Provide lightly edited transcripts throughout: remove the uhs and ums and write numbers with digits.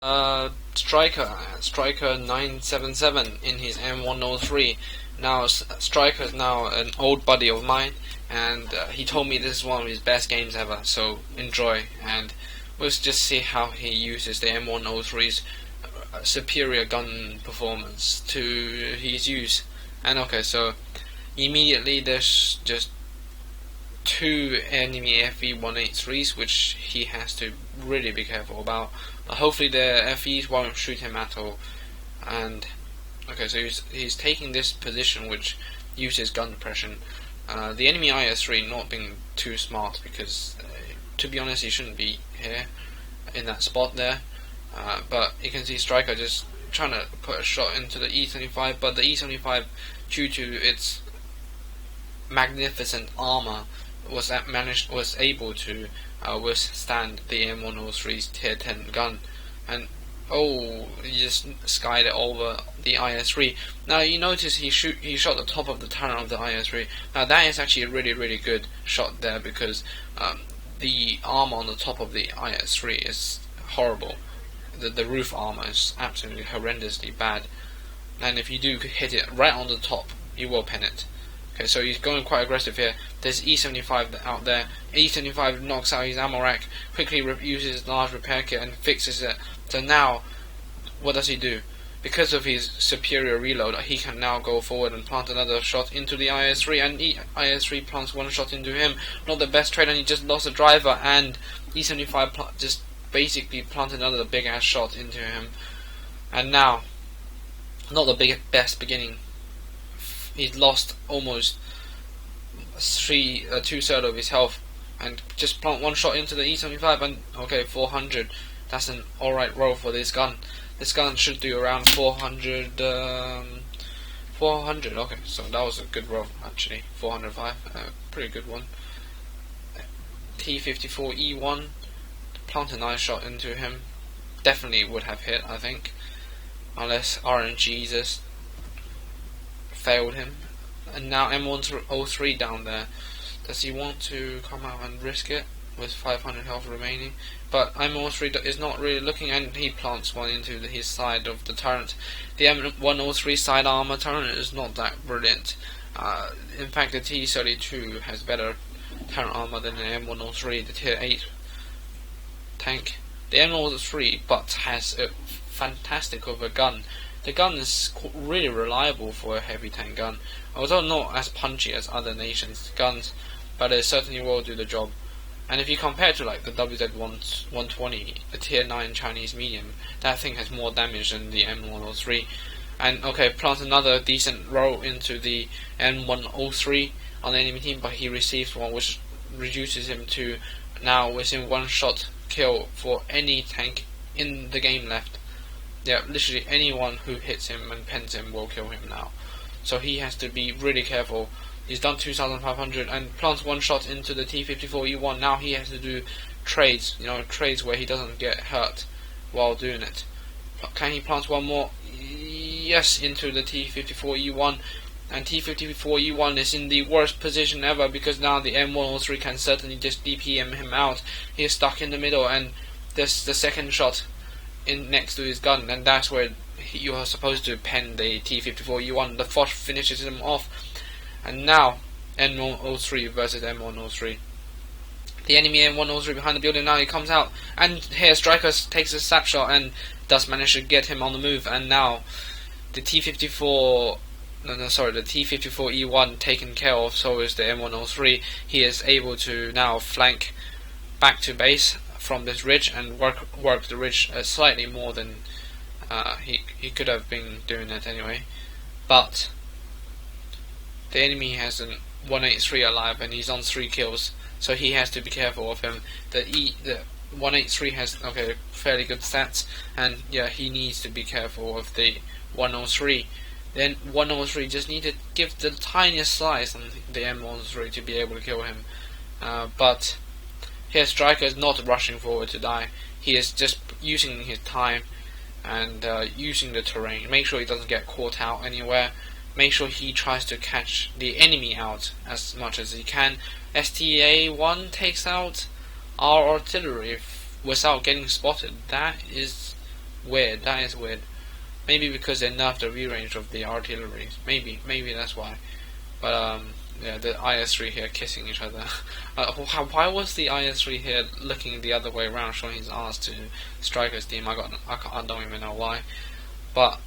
Striker 977 in his M103. Now Striker is now an old buddy of mine, and he told me this is one of his best games ever. So enjoy, and let's just see how he uses the M103's superior gun performance to his use. And okay, so immediately there's just two enemy FE-183s which he has to really be careful about. But hopefully the FEs won't shoot him at all. And okay, so he's taking this position which uses gun depression. The enemy IS-3 not being too smart because to be honest he shouldn't be here in that spot there. But you can see Striker just trying to put a shot into the E-75, but the E-75, due to its magnificent armor, was able to withstand the M103's tier 10 gun, and he just skied it over the IS-3. Now you notice he shot the top of the turret of the IS-3. Now that is actually a really good shot there because the armor on the top of the IS-3 is horrible. The roof armor is absolutely horrendously bad, and if you do hit it right on the top, you will pin it. Okay, so he's going quite aggressive here. There's E-75 out there. E-75 knocks out his ammo rack, quickly uses his large repair kit and fixes it. So now, what does he do? Because of his superior reload, he can now go forward and plant another shot into the IS-3, and IS-3 plants one shot into him. Not the best trade, and he just lost a driver, and E-75 just basically planted another big ass shot into him. And now, not the best beginning. He's lost almost 2/3 of his health, and just plant one shot into the E-75, and okay, 400. That's an alright roll for this gun. This gun should do around 400. 400. Okay, so that was a good roll actually. 405, pretty good one. T-54E1, plant a nice shot into him. Definitely would have hit, I think, unless RNG just failed him. And now M103 down there. Does he want to come out and risk it with 500 health remaining? But M103 is not really looking, and he plants one into his side of the turret. The M103 side armor turret is not that brilliant. In fact, the T-32 has better turret armor than the M103, the tier 8 tank. The M103 but has a fantastic of a gun. The gun is really reliable for a heavy tank gun, although not as punchy as other nations' guns, but it certainly will do the job. And if you compare it to like the WZ-120, the tier 9 Chinese medium, that thing has more damage than the M103. And okay, plant another decent roll into the M103 on the enemy team, but he receives one which reduces him to now within one shot kill for any tank in the game left. Yeah, literally anyone who hits him and pens him will kill him now. So he has to be really careful. He's done 2,500 and plants one shot into the T-54E1. Now he has to do trades, trades where he doesn't get hurt while doing it. Can he plant one more? Yes, into the T-54E1. And T-54E1 is in the worst position ever because now the M103 can certainly just DPM him out. He is stuck in the middle, and there's the second shot in next to his gun, and that's where you are supposed to pen the T-54E1. The Foch finishes him off, and now M103 versus M103. The enemy M103 behind the building. Now he comes out, and here Striker takes a snapshot and does manage to get him on the move. And now the the T-54E1 taken care of. So is the M103. He is able to now flank back to base from this ridge and work the ridge slightly more than he could have been doing it anyway. But the enemy has an 183 alive and he's on 3 kills, so he has to be careful of him. The 183 has fairly good stats, and yeah, he needs to be careful of the 103. Then 103 just need to give the tiniest slice on the M103 to be able to kill him. But here Striker is not rushing forward to die. He is just using his time and using the terrain. Make sure he doesn't get caught out anywhere. Make sure he tries to catch the enemy out as much as he can. STA-1 takes out our artillery without getting spotted. That is weird. That is weird. Maybe because they nerfed the view range of the artillery. Maybe that's why. But yeah, the IS-3 here kissing each other. Why was the IS-3 here looking the other way around, showing his ass to Striker's team? I don't even know why. But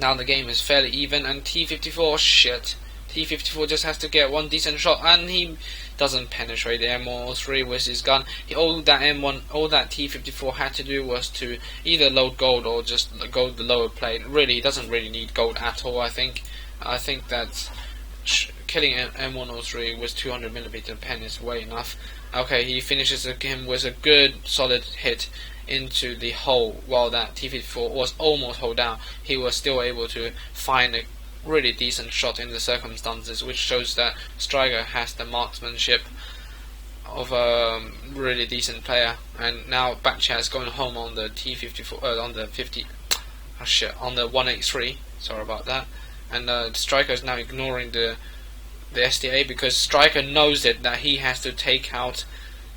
now the game is fairly even, and T-54, shit. T-54 just has to get one decent shot, and he doesn't penetrate the M103 with his gun. All that T-54 had to do was to either load gold or just go the lower plate. Really, he doesn't really need gold at all. I think that killing M103 with 200mm pen is way enough. Okay, he finishes him with a good solid hit into the hole. While that T-54 was almost hold down, he was still able to find a really decent shot in the circumstances, which shows that Striker has the marksmanship of a really decent player. And now Batchat is going home on the T-54, on the 183. Sorry about that. And Striker is now ignoring the SDA because Striker knows that he has to take out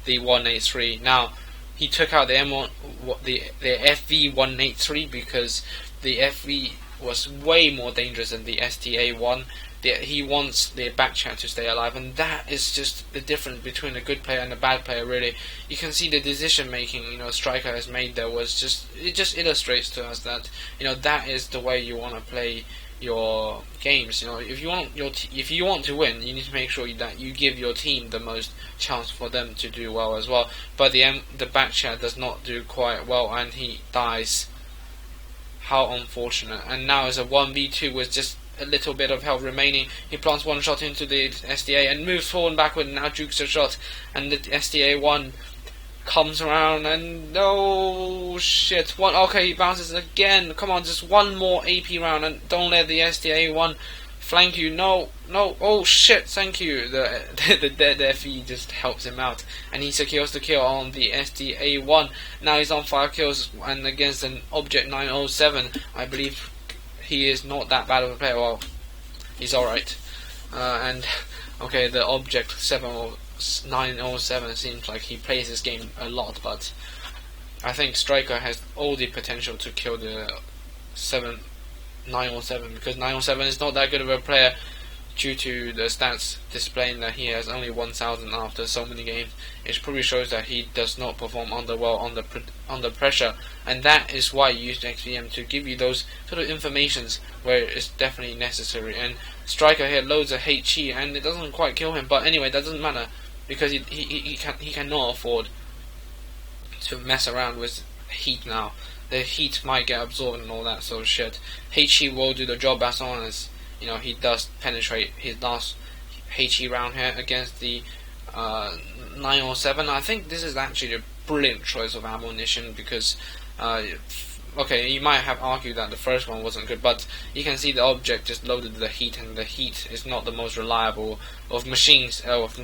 the 183. Now he took out the FV183 because the FV was way more dangerous than the STA-1. He wants the Batchat to stay alive, and that is just the difference between a good player and a bad player. Really, you can see the decision making Striker has made there was it just illustrates to us that that is the way you want to play your games. If you want to win, you need to make sure that you give your team the most chance for them to do well as well. But the Batchat does not do quite well, and he dies. How unfortunate. And now as a 1v2 with just a little bit of health remaining, he plants one shot into the SDA and moves forward and backward, and now jukes a shot, and the SDA-1 comes around, and no shit. Okay, he bounces again. Come on, just one more AP round, and don't let the SDA-1 flank you. No, oh shit, thank you. The dead FE just helps him out, and he secures the kill on the SDA-1. Now he's on 5 kills, and against an Object 907, I believe he is not that bad of a player. Well, he's alright. And okay, the Object 907 seems like he plays this game a lot, but I think Striker has all the potential to kill the 907, because 907 is not that good of a player due to the stats displaying that he has only 1000 after so many games. It probably shows that he does not perform well under pressure, and that is why you use XVM, to give you those sort of informations where it's definitely necessary. And Striker here loads a HE, and it doesn't quite kill him, but anyway, that doesn't matter because he cannot afford to mess around with heat now. The heat might get absorbed and all that sort of shit. HE will do the job as long as he does penetrate his last HE round here against the 907. I think this is actually a brilliant choice of ammunition because okay, you might have argued that the first one wasn't good, but you can see the Object just loaded the heat, and the heat is not the most reliable of machines, of